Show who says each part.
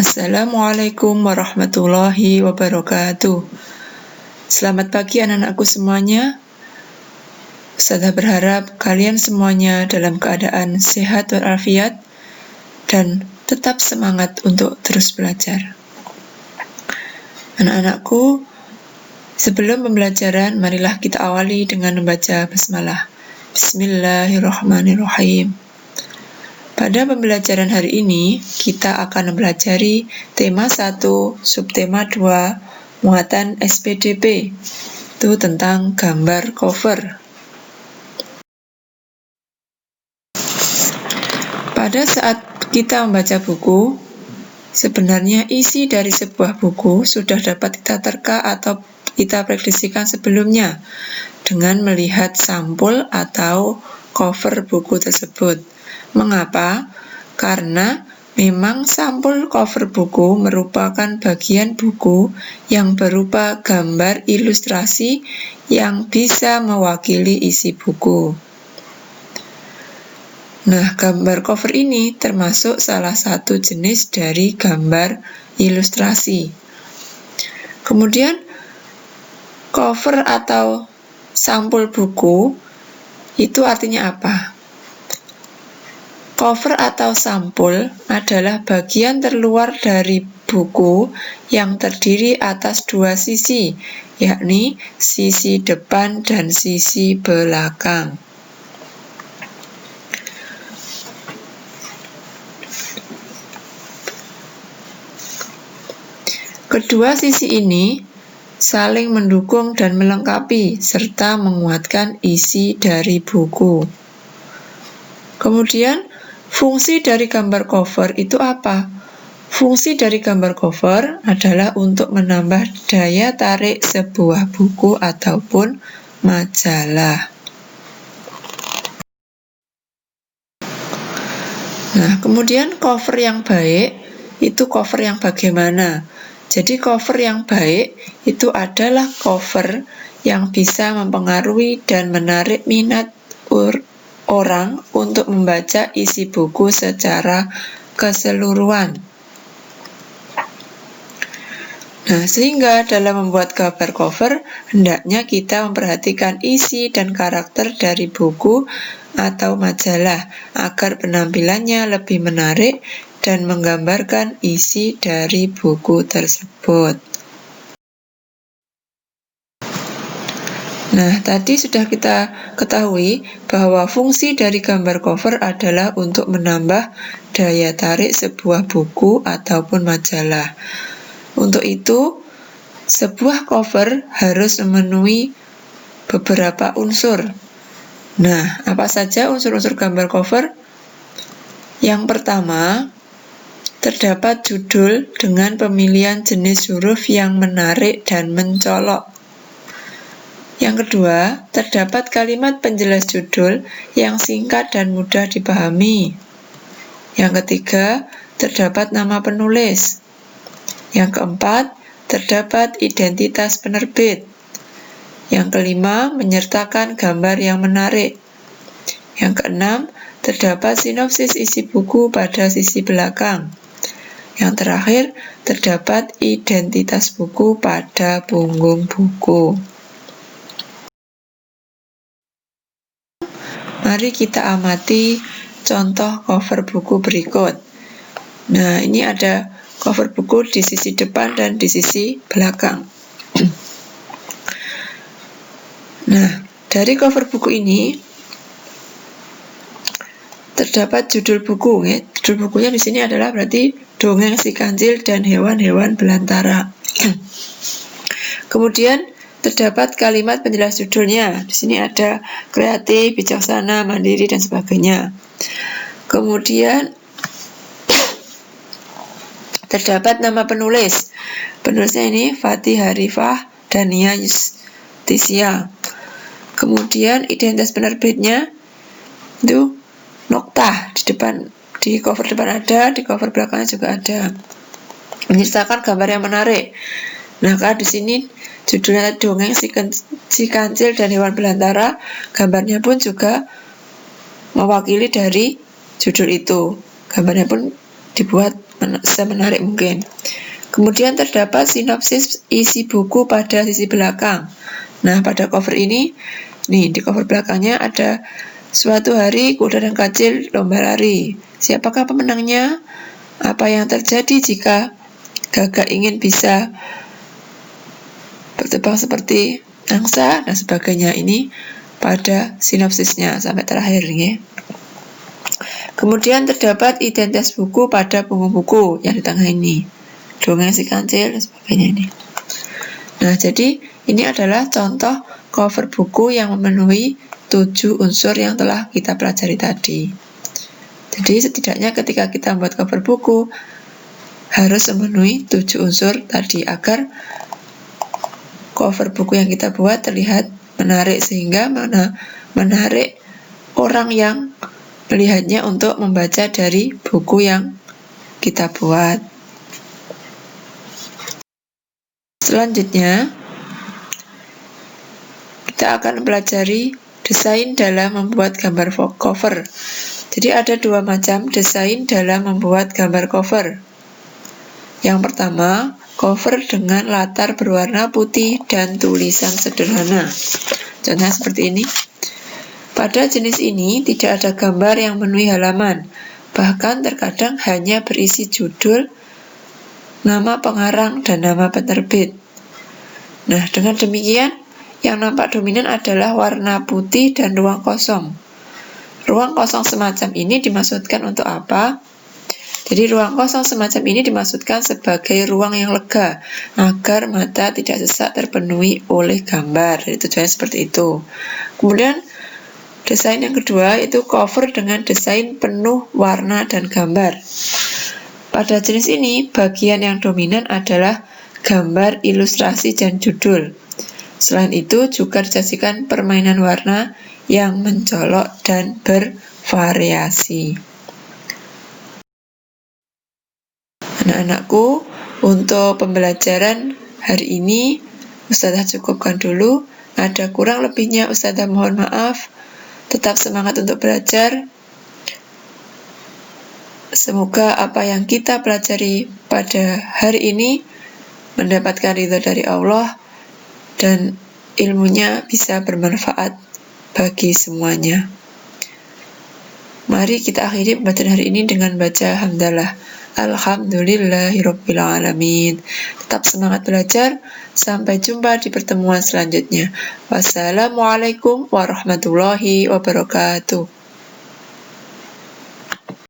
Speaker 1: Assalamualaikum warahmatullahi wabarakatuh. Selamat pagi anak-anakku semuanya. Ustazah berharap kalian semuanya dalam keadaan sehat walafiat dan tetap semangat untuk terus belajar. Anak-anakku, sebelum pembelajaran, marilah kita awali dengan membaca basmalah. Bismillahirrahmanirrahim. Pada pembelajaran hari ini, kita akan mempelajari tema 1, subtema 2, muatan SPDP, itu tentang gambar cover. Pada saat kita membaca buku, sebenarnya isi dari sebuah buku sudah dapat kita terka atau kita prediksikan sebelumnya dengan melihat sampul atau cover buku tersebut. Mengapa? Karena memang sampul cover buku merupakan bagian buku yang berupa gambar ilustrasi yang bisa mewakili isi buku. Nah, gambar cover ini termasuk salah satu jenis dari gambar ilustrasi. Kemudian, cover atau sampul buku itu artinya apa? Cover atau sampul adalah bagian terluar dari buku yang terdiri atas dua sisi, yakni sisi depan dan sisi belakang. Kedua sisi ini saling mendukung dan melengkapi serta menguatkan isi dari buku. Kemudian, fungsi dari gambar cover itu apa? Fungsi dari gambar cover adalah untuk menambah daya tarik sebuah buku ataupun majalah. Nah, kemudian cover yang baik itu cover yang bagaimana? Jadi cover yang baik itu adalah cover yang bisa mempengaruhi dan menarik minat orang untuk membaca isi buku secara keseluruhan. Nah, sehingga dalam membuat gambar cover, hendaknya kita memperhatikan isi dan karakter dari buku atau majalah agar penampilannya lebih menarik dan menggambarkan isi dari buku tersebut. Nah, tadi sudah kita ketahui bahwa fungsi dari gambar cover adalah untuk menambah daya tarik sebuah buku ataupun majalah. Untuk itu, sebuah cover harus memenuhi beberapa unsur. Nah, apa saja unsur-unsur gambar cover? Yang pertama, terdapat judul dengan pemilihan jenis huruf yang menarik dan mencolok. Yang kedua, terdapat kalimat penjelas judul yang singkat dan mudah dipahami. Yang ketiga, terdapat nama penulis. Yang keempat, terdapat identitas penerbit. Yang kelima, menyertakan gambar yang menarik. Yang keenam, terdapat sinopsis isi buku pada sisi belakang. Yang terakhir, terdapat identitas buku pada punggung buku. Mari kita amati contoh cover buku berikut. Nah, ini ada cover buku di sisi depan dan di sisi belakang. Nah, dari cover buku ini terdapat judul buku. Ya. Judul bukunya di sini adalah berarti Dongeng Si Kancil dan Hewan-Hewan Belantara. Kemudian terdapat kalimat penjelas judulnya. Di sini ada kreatif, bijaksana, mandiri, dan sebagainya. Kemudian terdapat nama penulis. Penulisnya ini Fatih Harifah Dania Yustisia. Kemudian identitas penerbitnya itu Noktah. Di cover depan ada, di cover belakangnya juga ada. Menyertakan gambar yang menarik. Nah, di sini judulnya Dongeng Si Kancil dan Hewan Belantara, gambarnya pun juga mewakili dari judul itu. Gambarnya pun dibuat semenarik mungkin. Kemudian terdapat sinopsis isi buku pada sisi belakang. Nah, pada cover ini, nih di cover belakangnya ada suatu hari kuda dan kancil lomba lari. Siapakah pemenangnya? Apa yang terjadi jika gagak ingin bisa berterbang seperti angsa dan sebagainya. Ini pada sinopsisnya sampai terakhir ya. Kemudian terdapat identitas buku pada punggung buku yang di tengah ini. Dongeng si kancil dan sebagainya ini. Nah, jadi ini adalah contoh cover buku yang memenuhi 7 unsur yang telah kita pelajari tadi. Jadi setidaknya ketika kita membuat cover buku harus memenuhi 7 unsur tadi agar cover buku yang kita buat terlihat menarik sehingga menarik orang yang melihatnya untuk membaca dari buku yang kita buat. Selanjutnya, kita akan mempelajari desain dalam membuat gambar cover. Jadi ada 2 macam desain dalam membuat gambar cover. Yang pertama, cover dengan latar berwarna putih dan tulisan sederhana. Contohnya seperti ini. Pada jenis ini tidak ada gambar yang memenuhi halaman, bahkan terkadang hanya berisi judul, nama pengarang, dan nama penerbit. Nah, dengan demikian, yang nampak dominan adalah warna putih dan ruang kosong. Ruang kosong semacam ini dimaksudkan untuk apa? Jadi ruang kosong semacam ini dimaksudkan sebagai ruang yang lega, agar mata tidak sesak terpenuhi oleh gambar. Jadi tujuannya seperti itu. Kemudian, desain yang kedua itu cover dengan desain penuh warna dan gambar. Pada jenis ini, bagian yang dominan adalah gambar, ilustrasi, dan judul. Selain itu, juga disajikan permainan warna yang mencolok dan bervariasi. Anak-anakku, untuk pembelajaran hari ini, Ustazah cukupkan dulu. Ada kurang lebihnya, Ustazah mohon maaf. Tetap semangat untuk belajar. Semoga apa yang kita pelajari pada hari ini mendapatkan ridho dari Allah dan ilmunya bisa bermanfaat bagi semuanya. Mari kita akhiri pembelajaran hari ini dengan baca hamdalah. Alhamdulillahirabbil alamin. Tetap semangat belajar. Sampai jumpa di pertemuan selanjutnya. Wassalamualaikum warahmatullahi wabarakatuh.